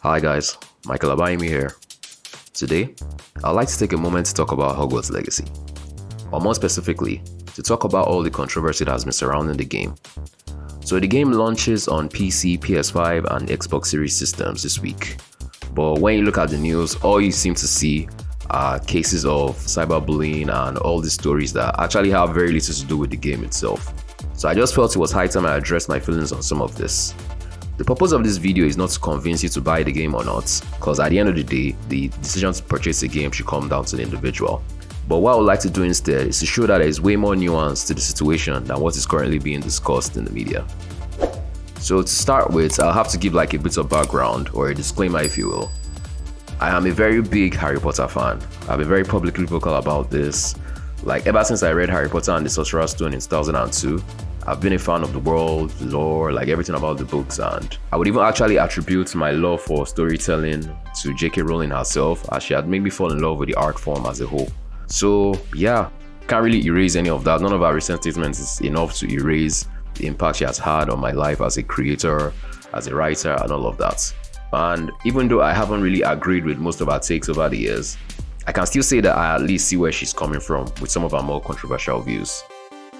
Hi guys, Michael Abayemi here. Today, I'd like to take a moment to talk about Hogwarts Legacy, or more specifically, to talk about all the controversy that has been surrounding the game. So the game launches on PC, PS5 and Xbox Series systems this week, but when you look at the news, all you seem to see are cases of cyberbullying and all these stories that actually have very little to do with the game itself. So I just felt it was high time I addressed my feelings on some of this. The purpose of this video is not to convince you to buy the game or not, because at the end of the day, the decision to purchase a game should come down to the individual. But what I would like to do instead is to show that there is way more nuance to the situation than what is currently being discussed in the media. So to start with, I'll have to give like a bit of background or a disclaimer if you will. I am a very big Harry Potter fan. I've been very publicly vocal about this. Like ever since I read Harry Potter and the Sorcerer's Stone in 2002, I've been a fan of the world, the lore, like everything about the books, and I would even actually attribute my love for storytelling to J.K. Rowling herself, as she had made me fall in love with the art form as a whole. So yeah, can't really erase any of that. None of our recent statements is enough to erase the impact she has had on my life as a creator, as a writer, and all of that. And even though I haven't really agreed with most of her takes over the years, I can still say that I at least see where she's coming from with some of her more controversial views.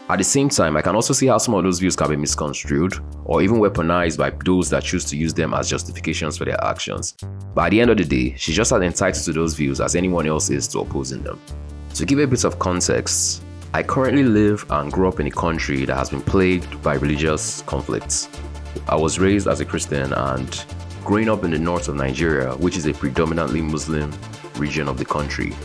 At the same time, I can also see how some of those views can be misconstrued or even weaponized by those that choose to use them as justifications for their actions. But at the end of the day, she's just as entitled to those views as anyone else is to opposing them. To give a bit of context, I currently live and grew up in a country that has been plagued by religious conflicts. I was raised as a Christian, and growing up in the north of Nigeria, which is a predominantly Muslim region of the country,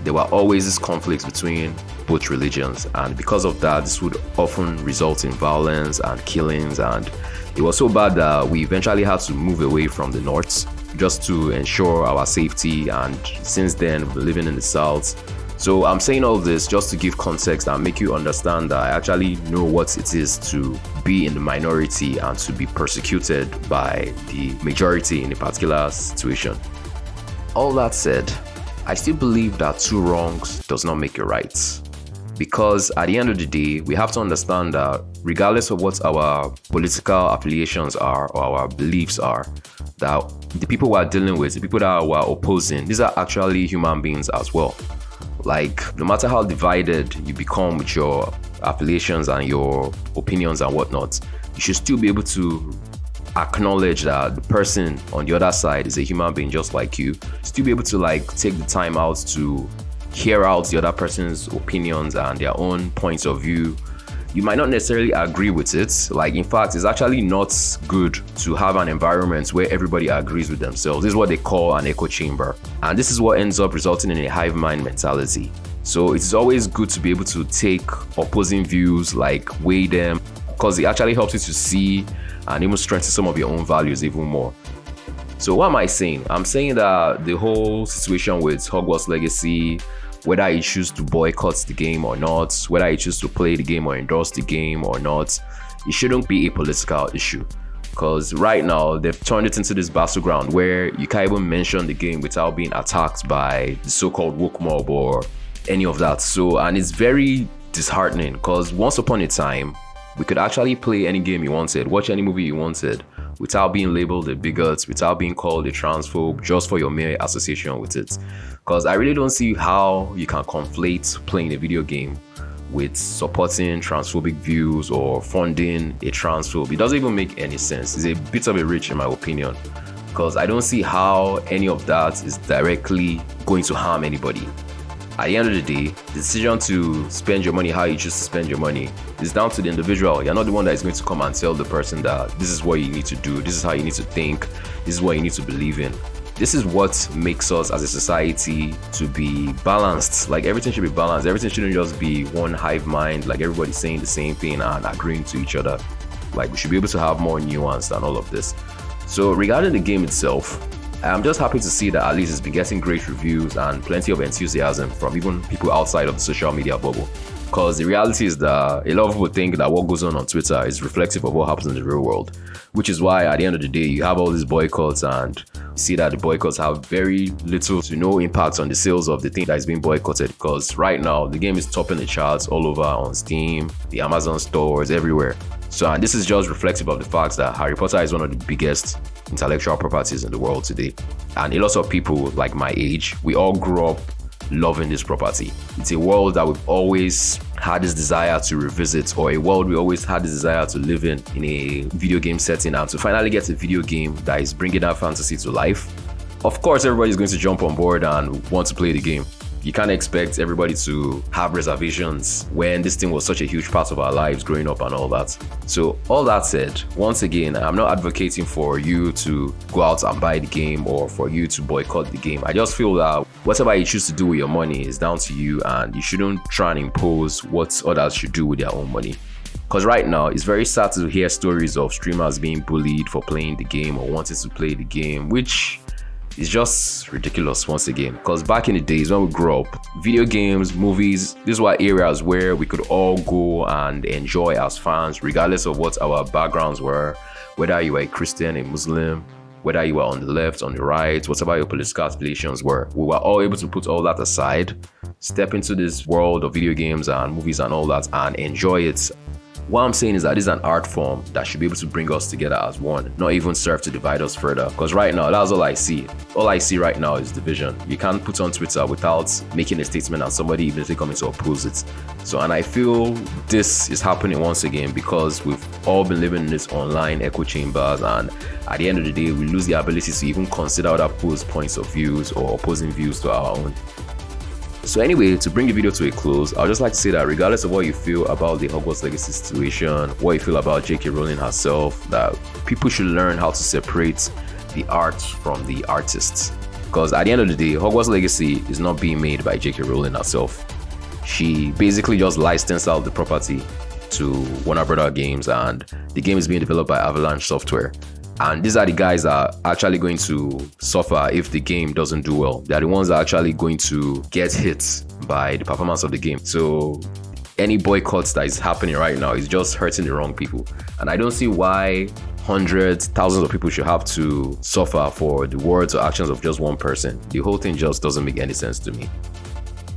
there were always these conflicts between both religions, and because of that, this would often result in violence and killings, and it was so bad that we eventually had to move away from the north just to ensure our safety, and since then we're living in the south. So I'm saying all this just to give context and make you understand that I actually know what it is to be in the minority and to be persecuted by the majority in a particular situation. All that said, I still believe that two wrongs does not make a right. Because at the end of the day, we have to understand that regardless of what our political affiliations are or our beliefs are, that the people we're dealing with, the people that we're opposing, these are actually human beings as well. Like, no matter how divided you become with your affiliations and your opinions and whatnot, you should still be able to acknowledge that the person on the other side is a human being just like you. Still be able to like take the time out to hear out the other person's opinions and their own points of view. You might not necessarily agree with it. Like, in fact, it's actually not good to have an environment where everybody agrees with themselves. This is what they call an echo chamber. And this is what ends up resulting in a hive mind mentality. So it's always good to be able to take opposing views, like weigh them, because it actually helps you to see and even strengthen some of your own values even more. So what am I saying? I'm saying that the whole situation with Hogwarts Legacy, whether you choose to boycott the game or not, whether you choose to play the game or endorse the game or not, it shouldn't be a political issue. Because right now, they've turned it into this battleground where you can't even mention the game without being attacked by the so-called woke mob or any of that. So, and it's very disheartening, because once upon a time, we could actually play any game you wanted, watch any movie you wanted, without being labeled a bigot, without being called a transphobe, just for your mere association with it. Because I really don't see how you can conflate playing a video game with supporting transphobic views or funding a transphobe. It doesn't even make any sense. It's a bit of a reach in my opinion, because I don't see how any of that is directly going to harm anybody. At the end of the day, the decision to spend your money how you choose to spend your money is down to the individual. You're not the one that is going to come and tell the person that this is what you need to do, this is how you need to think, this is what you need to believe in. This is what makes us as a society to be balanced. Like, everything should be balanced. Everything shouldn't just be one hive mind, like everybody's saying the same thing and agreeing to each other. Like, we should be able to have more nuance than all of this. So regarding the game itself, I'm just happy to see that at least it's been getting great reviews and plenty of enthusiasm from even people outside of the social media bubble. Because the reality is that a lot of people think that what goes on Twitter is reflective of what happens in the real world, which is why at the end of the day, you have all these boycotts, and you see that the boycotts have very little to no impact on the sales of the thing that is being boycotted. Because right now, the game is topping the charts all over on Steam, the Amazon stores, everywhere. So and this is just reflective of the fact that Harry Potter is one of the biggest intellectual properties in the world today. And a lot of people like my age, we all grew up loving this property. It's a world that we've always had this desire to revisit, or a world we always had this desire to live in a video game setting, and to finally get a video game that is bringing that fantasy to life. Of course, everybody's going to jump on board and want to play the game. You can't expect everybody to have reservations when this thing was such a huge part of our lives growing up and all that. So all that said, once again, I'm not advocating for you to go out and buy the game or for you to boycott the game. I just feel that whatever you choose to do with your money is down to you, and you shouldn't try and impose what others should do with their own money. Because right now, it's very sad to hear stories of streamers being bullied for playing the game or wanting to play the game, which it's just ridiculous once again. Because back in the days when we grew up, video games, movies, these were areas where we could all go and enjoy as fans, regardless of what our backgrounds were, whether you were a Christian, a Muslim, whether you were on the left, on the right, whatever your political affiliations were. We were all able to put all that aside, step into this world of video games and movies and all that, and enjoy it. What I'm saying is that this is an art form that should be able to bring us together as one, not even serve to divide us further. Because right now, that's all I see. All I see right now is division. You can't put on Twitter without making a statement and somebody immediately coming to oppose it. So, and I feel this is happening once again because we've all been living in this online echo chambers, and at the end of the day, we lose the ability to even consider other people's points of views or opposing views to our own. So anyway, to bring the video to a close, I'd just like to say that regardless of what you feel about the Hogwarts Legacy situation, what you feel about J.K. Rowling herself, that people should learn how to separate the art from the artists. Because at the end of the day, Hogwarts Legacy is not being made by J.K. Rowling herself. She basically just licensed out the property to Warner Brothers Games, and the game is being developed by Avalanche Software. And these are the guys that are actually going to suffer if the game doesn't do well. They are the ones that are actually going to get hit by the performance of the game. So any boycotts that is happening right now is just hurting the wrong people. And I don't see why hundreds, thousands of people should have to suffer for the words or actions of just one person. The whole thing just doesn't make any sense to me.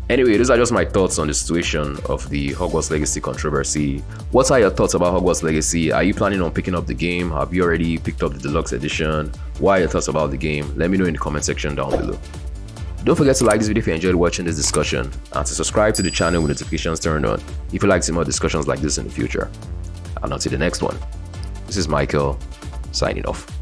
Anyway, those are just my thoughts on the situation of the Hogwarts Legacy controversy. What are your thoughts about Hogwarts Legacy? Are you planning on picking up the game? Have you already picked up the deluxe edition? What are your thoughts about the game? Let me know in the comment section down below. Don't forget to like this video if you enjoyed watching this discussion, and to subscribe to the channel with notifications turned on if you'd like to see more discussions like this in the future. And until the next one, this is Michael, signing off.